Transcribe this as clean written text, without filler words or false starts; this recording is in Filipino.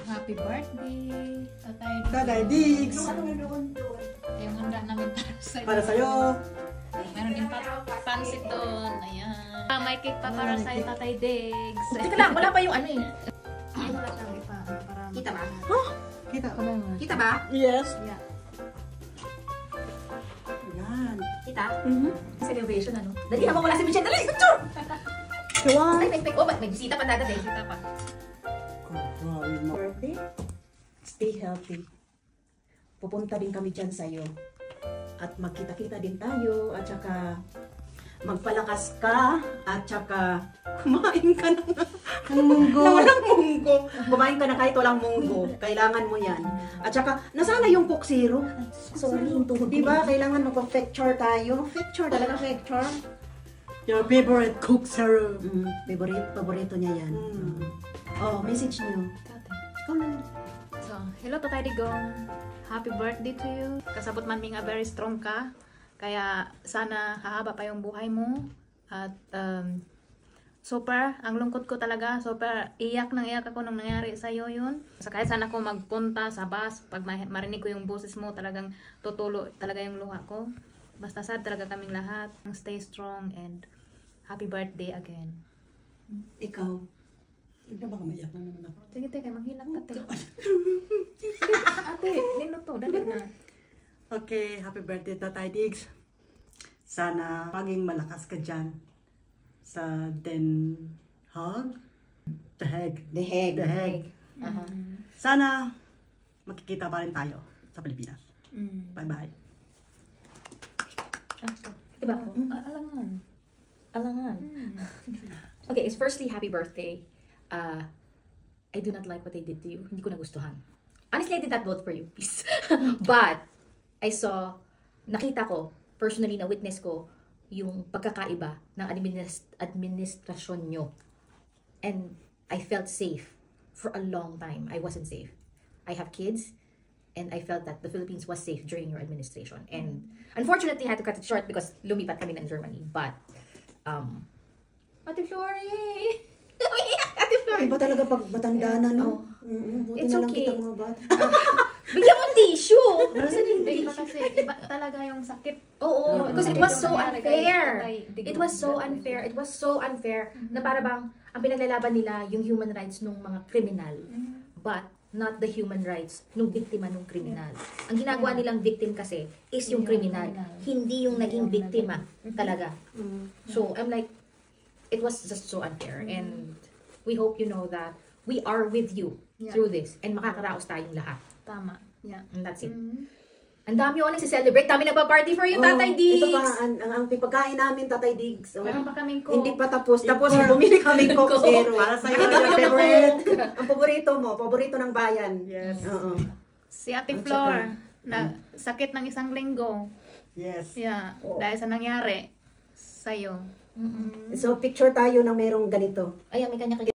Happy birthday, Tatay Diggs! Yung handa namin para sa'yo. Para sa'yo. Meron din pansit doon. Ayan. May cake pa para sa'yo, Tatay Diggs. Teka lang, wala pa yung ano eh. Wala lang ipa. Para Kita ba? Kita ko naman. Kita ba? Yes. Yeah. Yan. Kita? Celebration ano? Dali, habang wala si Michelle. Dali, picture! Kawan. Ay, may, oh, may bisita pa dada din. Kita pa. Birthday, stay healthy. Pupunta din kami dyan sa'yo. At magkita-kita din tayo. At saka magpalakas ka. At saka kumain ka ng munggo. na walang munggo. Kumain ka na kahit walang munggo. Kailangan mo yan. At saka, nasaan na yung Coke Zero? Sorry, yung tuhod. Diba? Kailangan magpa-picture tayo. Picture, talaga picture. Your favorite Coke Zero. Paborito niya yan. Oh, message niyo. Come on. So, hello Tatay Digong. Happy birthday to you. Kasabot man mi nga very strong ka. Kaya sana hahaba pa yung buhay mo. At super, ang lungkot ko talaga. Super, iyak ako nung nangyari sa'yo yun. So, kahit sana ako magpunta sa bus, pag marinig ko yung boses mo, talagang tutulo talaga yung luha ko. Basta sad talaga kaming lahat. Stay strong and happy birthday again. Ikaw. Hindi ba kamayak na naman ako? Sige, teka, manghilang ka, te. Ate, nino to, dali na. Okay, happy birthday Tatay Diggs. Sana maging malakas ka dyan sa Den Haag. The Hague. The Hague. The Hague. Sana makikita pa rin tayo sa Pilipinas. Bye-bye. Diba ako? Alangan. Alangan. Okay, it's firstly, happy birthday. I do not like what they did to you. Hindi ko nagustuhan. Honestly, I did not vote for you, please. But, nakita ko, personally, na-witness ko, yung pagkakaiba ng administrasyon nyo. And I felt safe for a long time. I wasn't safe. I have kids, and I felt that the Philippines was safe during your administration. And unfortunately, I had to cut it short because lumipat kami ng Germany. But, Ate Flory! Ate Flory! Iba talaga pag matanda na, no? Buti It's na lang okay. kita mga bata. Bigyan mo tissue! Iba kasi, iba talaga yung sakit. Oo, because it was so unfair. It It was so unfair. It was so unfair na para bang ang pinaglalaban nila yung human rights ng mga kriminal. But not the human rights ng biktima ng kriminal. Ang ginagawa nilang victim kasi is yung kriminal. Hindi yung naging biktima talaga. So, I'm like, it was just so unfair. And we hope you know that we are with you through this. And makakaraos tayong lahat. Tama. Yeah. And that's it. Ang dami yung nagsi-celebrate. Dami nagpa-party for you, Tatay Diggs. Ito pa, ang pagkain namin, Tatay Diggs. Meron pa kaming Coke. Hindi pa tapos. Tapos bumili kami Coke Zero. Para sa'yo, Ito your yung favorite. Ang paborito mo, paborito ng bayan. Yes. Oo. Si Ate Flor, na sakit ng isang linggo. Yes. Yeah. Dahil sa nangyari sa'yo. So, picture tayo ng merong ganito. Ayan, may kanya-kanya.